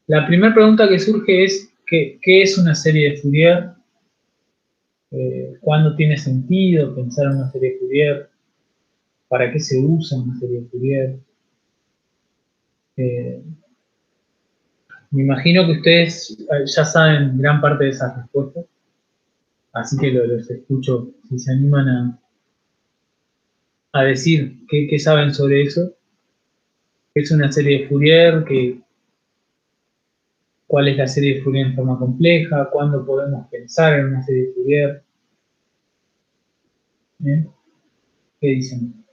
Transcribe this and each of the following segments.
La primera pregunta que surge es, ¿qué es una serie de Fourier? ¿Cuándo tiene sentido pensar en una serie de Fourier? ¿Para qué se usa una serie de Fourier? Eh, Me imagino que ustedes ya saben gran parte de esas respuestas, así que los escucho si se animan a decir qué saben sobre eso. ¿Qué es una serie de Fourier? ¿Cuál es la serie de Fourier en forma compleja? ¿Cuándo podemos pensar en una serie de Fourier? ¿Eh? ¿Qué dicen?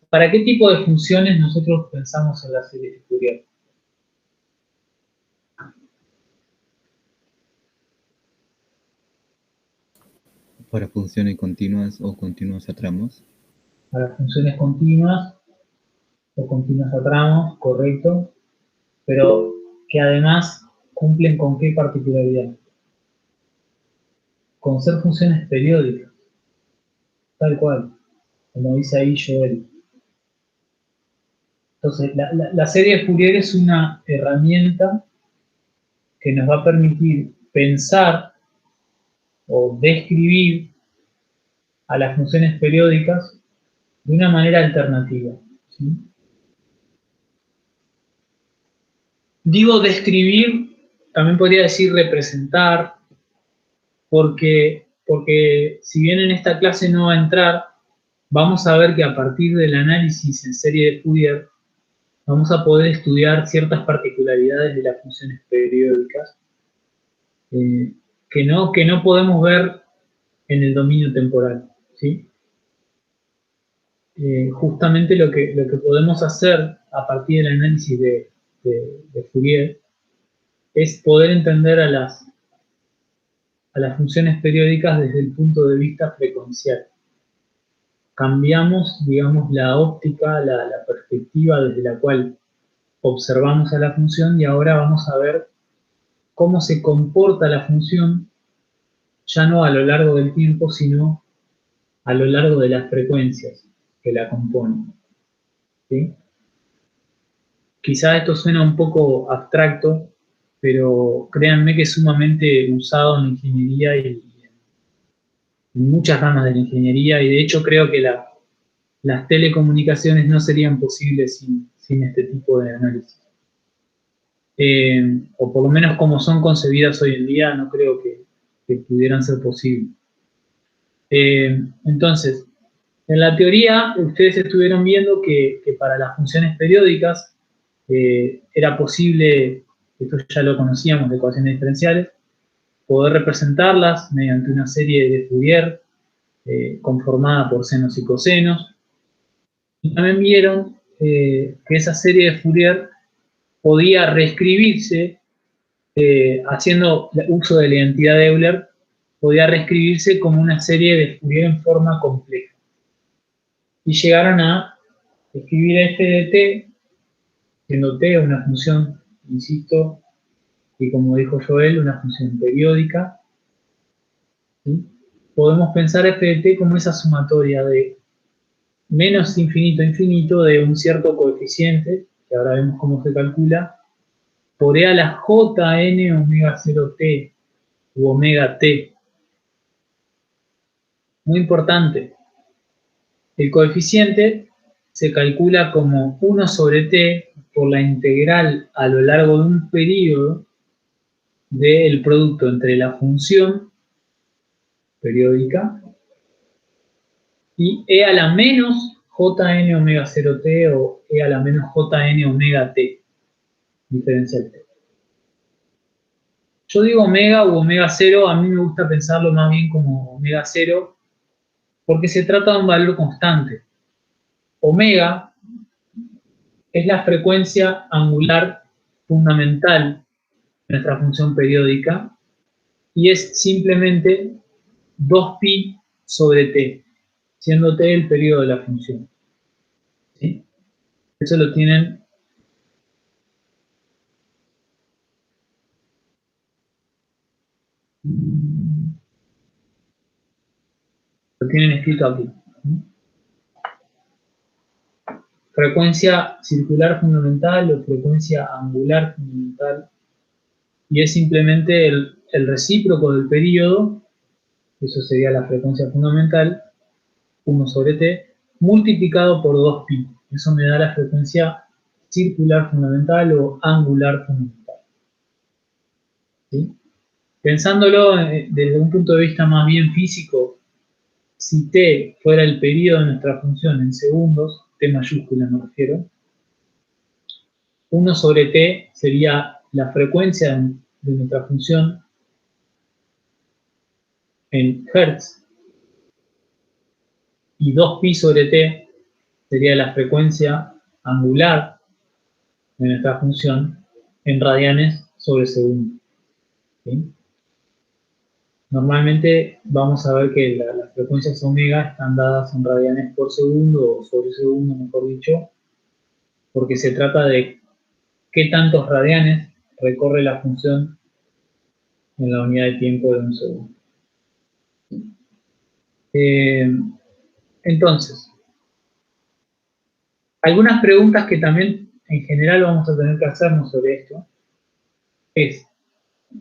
¿Para qué tipo de funciones nosotros pensamos en la serie de Fourier? Para funciones continuas o continuas a tramos. Para funciones continuas o continuas a tramos, correcto, pero que además cumplen con qué particularidad. Con ser funciones periódicas, tal cual, como dice ahí Joel. Entonces, la serie de Fourier es una herramienta que nos va a permitir pensar o describir a las funciones periódicas de una manera alternativa. ¿Sí? Digo describir, también podría decir representar, porque si bien en esta clase no va a entrar, vamos a ver que a partir del análisis en serie de Fourier vamos a poder estudiar ciertas particularidades de las funciones periódicas eh, que no podemos ver en el dominio temporal. ¿Sí? Justamente lo que podemos hacer a partir del análisis de Fourier es poder entender a las funciones periódicas desde el punto de vista frecuencial. Cambiamos, digamos, la óptica, la perspectiva desde la cual observamos a la función y ahora vamos a ver cómo se comporta la función ya no a lo largo del tiempo, sino a lo largo de las frecuencias que la componen. ¿Sí? Quizá esto suena un poco abstracto, pero créanme que es sumamente usado en ingeniería y en muchas ramas de la ingeniería, y de hecho creo que las telecomunicaciones no serían posibles sin este tipo de análisis. O por lo menos como son concebidas hoy en día, no creo que pudieran ser posibles. Entonces, en la teoría, ustedes estuvieron viendo que para las funciones periódicas era posible, esto ya lo conocíamos de ecuaciones diferenciales, poder representarlas mediante una serie de Fourier conformada por senos y cosenos. Y también vieron que esa serie de Fourier podía reescribirse haciendo uso de la identidad de Euler, podía reescribirse como una serie de Fourier en forma compleja. Y llegaron a escribir f de t, siendo t una función, insisto, y como dijo Joel, una función periódica. ¿Sí? Podemos pensar f de t como esa sumatoria de menos infinito a infinito de un cierto coeficiente, que ahora vemos cómo se calcula, por e a la jn omega 0t u omega t. Muy importante, el coeficiente se calcula como 1 sobre t por la integral a lo largo de un periodo del producto entre la función periódica y e a la menos jn omega 0t o e a la menos jn omega t, diferencial t. Yo digo omega u omega 0, a mí me gusta pensarlo más bien como omega 0, porque se trata de un valor constante. Omega es la frecuencia angular fundamental de nuestra función periódica y es simplemente 2pi sobre t, siendo t el periodo de la función. ¿Sí? Eso lo tienen escrito aquí. Frecuencia circular fundamental o frecuencia angular fundamental, y es simplemente el recíproco del periodo, eso sería la frecuencia fundamental, 1 sobre t, multiplicado por 2pi. Eso me da la frecuencia circular fundamental o angular fundamental. ¿Sí? Pensándolo desde un punto de vista más bien físico, si t fuera el periodo de nuestra función en segundos, t mayúscula me refiero, 1 sobre t sería la frecuencia de nuestra función en hertz, y 2pi sobre t sería la frecuencia angular de nuestra función en radianes sobre segundo. ¿Sí? Normalmente vamos a ver que las frecuencias omega están dadas en radianes por segundo, o sobre segundo, mejor dicho, porque se trata de qué tantos radianes recorre la función en la unidad de tiempo de un segundo. Entonces, algunas preguntas que también en general vamos a tener que hacernos sobre esto es: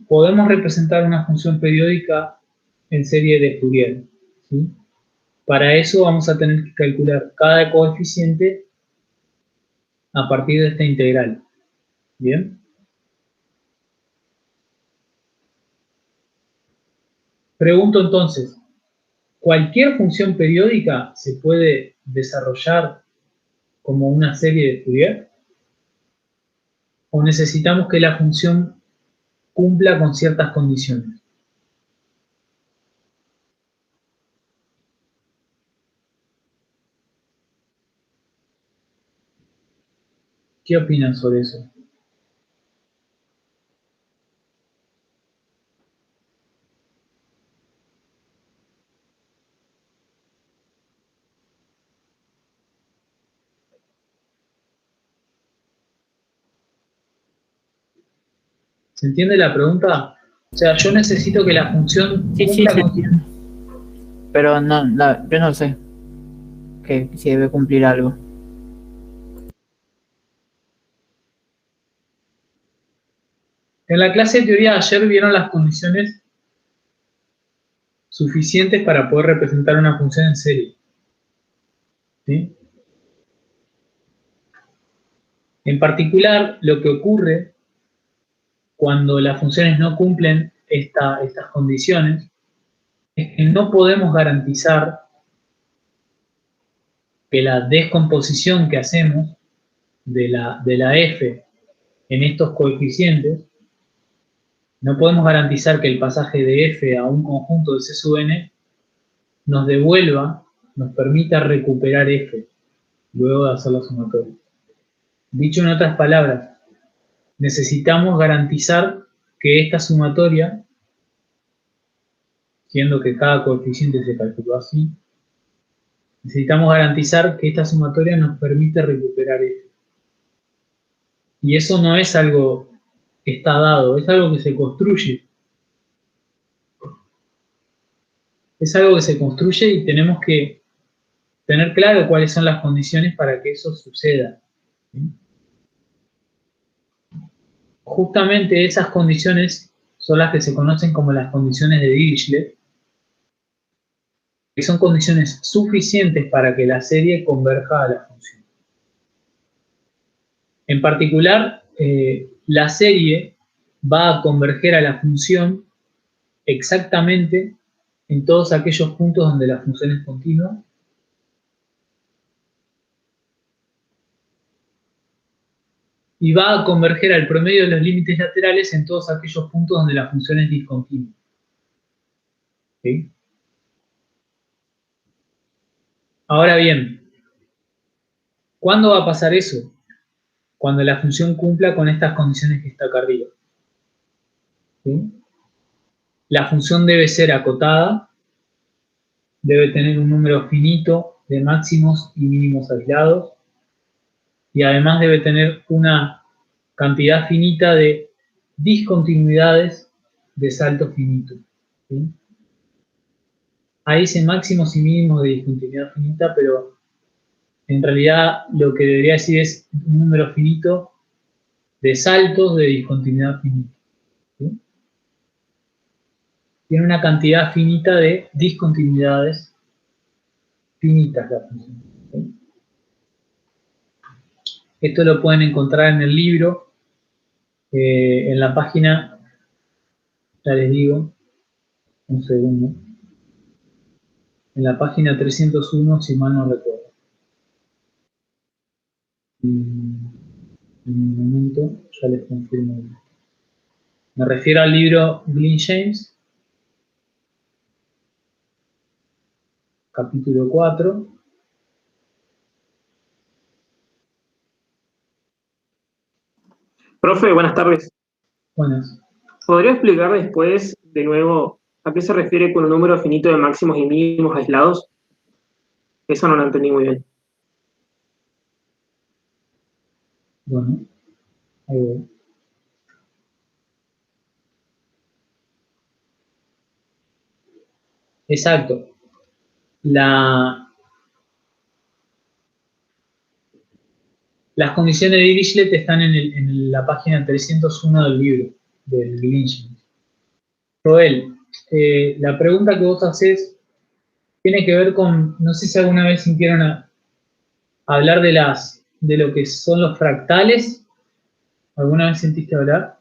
¿podemos representar una función periódica en serie de Fourier? ¿Sí? Para eso vamos a tener que calcular cada coeficiente a partir de esta integral. ¿Bien? Pregunto entonces, ¿cualquier función periódica se puede desarrollar como una serie de Fourier? ¿O necesitamos que la función cumpla con ciertas condiciones? ¿Qué opinan sobre eso? ¿Se entiende la pregunta? O sea, yo necesito que la función Sí, cumpla se con... entiende. Pero yo no sé que si debe cumplir algo. En la clase de teoría de ayer vieron las condiciones suficientes para poder representar una función en serie. ¿Sí? En particular, lo que ocurre cuando las funciones no cumplen estas condiciones es que no podemos garantizar que la descomposición que hacemos de la f en estos coeficientes, no podemos garantizar que el pasaje de f a un conjunto de C sub n nos devuelva, nos permita recuperar f luego de hacer la sumatoria. Dicho en otras palabras, necesitamos garantizar que esta sumatoria, siendo que cada coeficiente se calculó así, necesitamos garantizar que esta sumatoria nos permite recuperar f. Y eso no es algo que está dado, es algo que se construye. Es algo que se construye y tenemos que tener claro cuáles son las condiciones para que eso suceda. ¿Sí? Justamente esas condiciones son las que se conocen como las condiciones de Dirichlet, que son condiciones suficientes para que la serie converja a la función. En particular, la serie va a converger a la función exactamente en todos aquellos puntos donde la función es continua y va a converger al promedio de los límites laterales en todos aquellos puntos donde la función es discontinua. ¿Sí? Ahora bien, ¿cuándo va a pasar eso? Cuando la función cumpla con estas condiciones que está acá arriba. ¿Sí? La función debe ser acotada, debe tener un número finito de máximos y mínimos aislados, y además debe tener una cantidad finita de discontinuidades de salto finito. ¿Sí? Ahí dice máximos y mínimos de discontinuidad finita, pero en realidad lo que debería decir es un número finito de saltos de discontinuidad finita. ¿Sí? Tiene una cantidad finita de discontinuidades finitas la función. ¿Sí? Esto lo pueden encontrar en el libro, en la página, ya les digo, un segundo, en la página 301, si mal no recuerdo. En un momento, ya les confirmo. Me refiero al libro Glynn James, capítulo 4. Profe, buenas tardes. Buenas. ¿Podría explicar después, de nuevo, a qué se refiere con un número finito de máximos y mínimos aislados? Eso no lo entendí muy bien. Bueno, ahí voy. Exacto. Las condiciones de Dirichlet están en la página 301 del libro, del Glynn James. Joel, la pregunta que vos haces tiene que ver con, no sé si alguna vez sintieron hablar de lo que son los fractales. ¿Alguna vez sentiste hablar?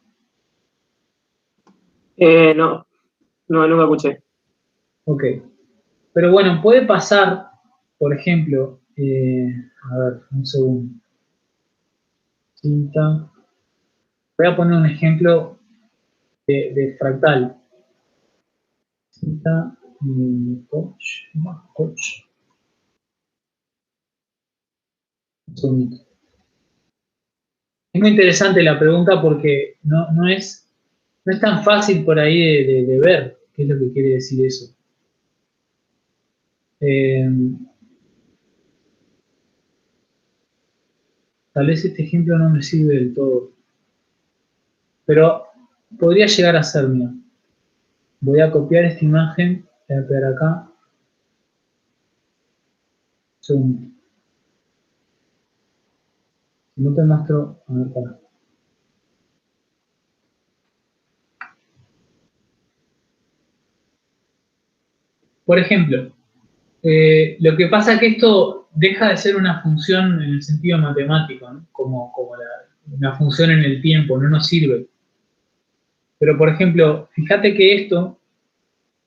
No, nunca escuché. Ok. Pero bueno, puede pasar, por ejemplo, a ver, un segundo. Cinta. Voy a poner un ejemplo de fractal. Cinta, coach. Un segundito. Es muy interesante la pregunta porque no es tan fácil por ahí de ver qué es lo que quiere decir eso. Tal vez este ejemplo no me sirve del todo, pero podría llegar a ser mío. Voy a copiar esta imagen, voy a pegar acá. Segundo. Si no te muestro, a ver, para. Por ejemplo, lo que pasa es que esto deja de ser una función en el sentido matemático, ¿no? como una función en el tiempo, no nos sirve. Pero, por ejemplo, fíjate que esto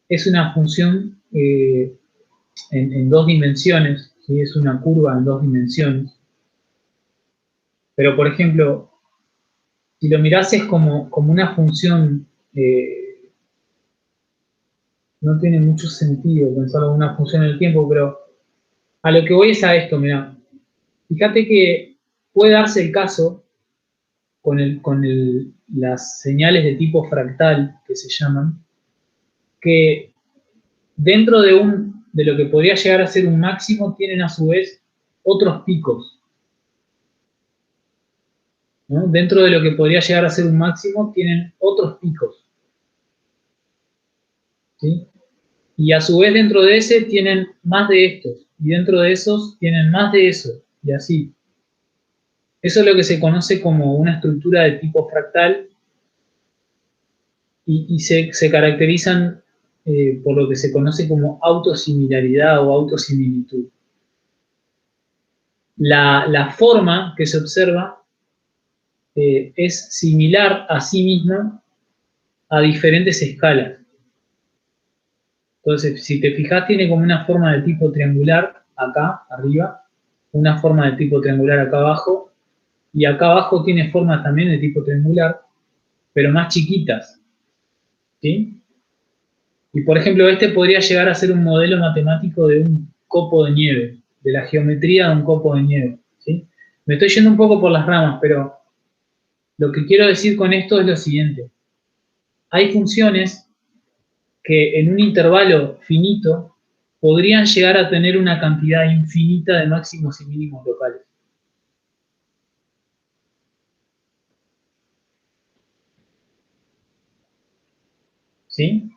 es una función en dos dimensiones, ¿sí? Es una curva en dos dimensiones. Pero, por ejemplo, si lo mirases como una función, no tiene mucho sentido pensarlo como una función en el tiempo, pero a lo que voy es a esto, mirá. Fíjate que puede darse el caso con las señales de tipo fractal, que se llaman, que dentro de lo que podría llegar a ser un máximo, tienen a su vez otros picos. ¿No? Dentro de lo que podría llegar a ser un máximo, tienen otros picos. ¿Sí? Y a su vez dentro de ese tienen más de estos, y dentro de esos tienen más de eso, y así. Eso es lo que se conoce como una estructura de tipo fractal, y se caracterizan por lo que se conoce como autosimilaridad o autosimilitud. La forma que se observa es similar a sí misma a diferentes escalas. Entonces, si te fijas, tiene como una forma de tipo triangular acá arriba, una forma de tipo triangular acá abajo, y acá abajo tiene formas también de tipo triangular, pero más chiquitas, ¿sí? Y por ejemplo, este podría llegar a ser un modelo matemático de un copo de nieve, de la geometría de un copo de nieve, ¿sí? Me estoy yendo un poco por las ramas, pero lo que quiero decir con esto es lo siguiente. Hay funciones que en un intervalo finito podrían llegar a tener una cantidad infinita de máximos y mínimos locales. ¿Sí?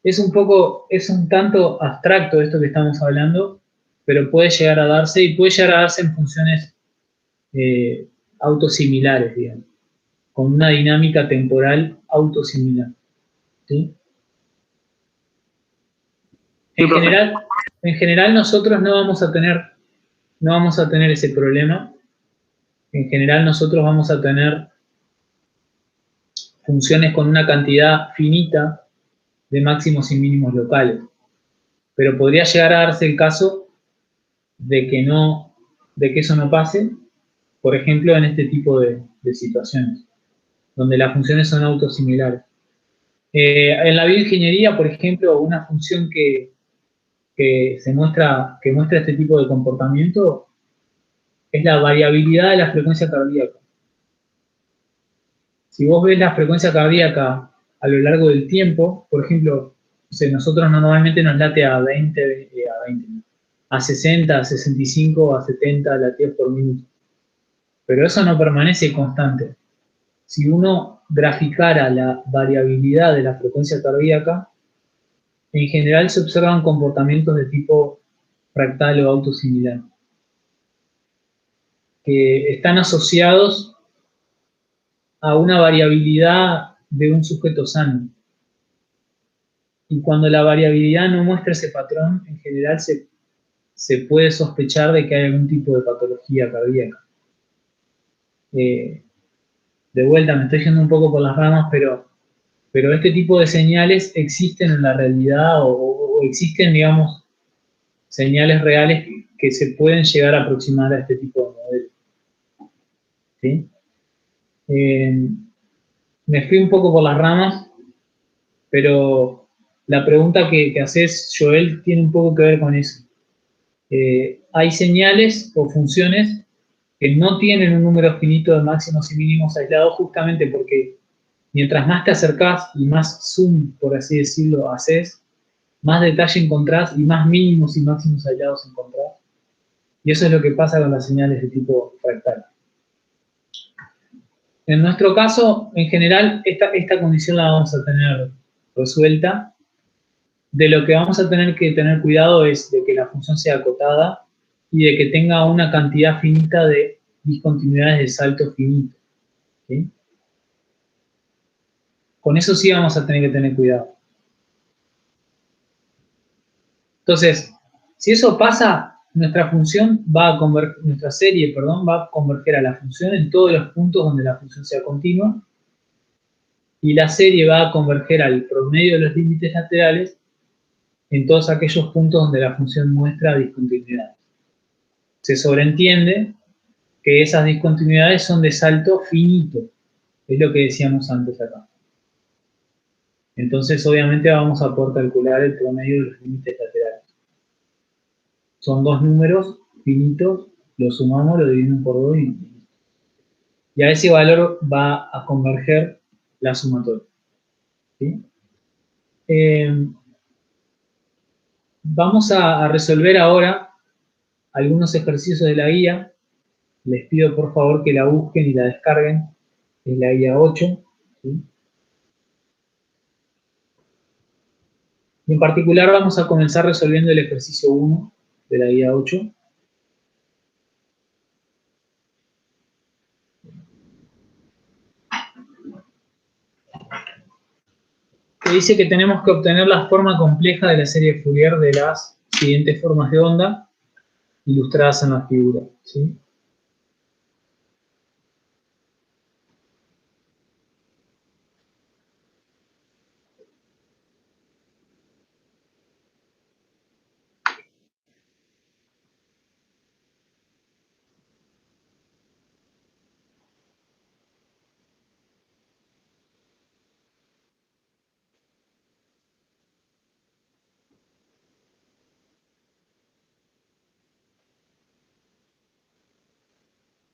Es un tanto abstracto esto que estamos hablando, pero puede llegar a darse y puede llegar a darse en funciones autosimilares, digamos, con una dinámica temporal autosimilar. ¿Sí? En general nosotros no vamos a tener ese problema. En general nosotros vamos a tener funciones con una cantidad finita de máximos y mínimos locales. Pero podría llegar a darse el caso de que eso no pase, por ejemplo, en este tipo de situaciones, donde las funciones son autosimilares. En la bioingeniería, por ejemplo, una función que muestra este tipo de comportamiento es la variabilidad de la frecuencia cardíaca. Si vos ves la frecuencia cardíaca a lo largo del tiempo, por ejemplo, nosotros normalmente nos late a 60, a 65, a 70 latidos por minuto. Pero eso no permanece constante. Si uno graficara la variabilidad de la frecuencia cardíaca, en general se observan comportamientos de tipo fractal o autosimilar, que están asociados a una variabilidad de un sujeto sano. Y cuando la variabilidad no muestra ese patrón, en general se puede sospechar de que hay algún tipo de patología cardíaca. De vuelta, me estoy yendo un poco por las ramas, pero este tipo de señales existen en la realidad o existen, digamos, señales reales que se pueden llegar a aproximar a este tipo de modelos. ¿Sí? Me fui un poco por las ramas, pero la pregunta que haces, Joel, tiene un poco que ver con eso. Hay señales o funciones que no tienen un número finito de máximos y mínimos aislados justamente porque mientras más te acercás y más zoom, por así decirlo, haces, más detalle encontrás y más mínimos y máximos aislados encontrás. Y eso es lo que pasa con las señales de tipo fractal. En nuestro caso, en general, esta condición la vamos a tener resuelta. De lo que vamos a tener que tener cuidado es de que la función sea acotada y de que tenga una cantidad finita de discontinuidades de salto finito. ¿Sí? Con eso sí vamos a tener que tener cuidado. Entonces, si eso pasa, nuestra serie va a converger a la función en todos los puntos donde la función sea continua y la serie va a converger al promedio de los límites laterales en todos aquellos puntos donde la función muestra discontinuidades. Se sobreentiende que esas discontinuidades son de salto finito, es lo que decíamos antes acá. Entonces, obviamente, vamos a poder calcular el promedio de los límites laterales. Son dos números finitos, los sumamos, lo dividimos por 2 y a ese valor va a converger la sumatoria. ¿Sí? Vamos a resolver ahora algunos ejercicios de la guía. Les pido por favor que la busquen y la descarguen. Es la guía 8. ¿Sí? Y en particular vamos a comenzar resolviendo el ejercicio 1 de la guía 8. Que dice que tenemos que obtener la forma compleja de la serie Fourier de las siguientes formas de onda ilustradas en la figura. ¿Sí?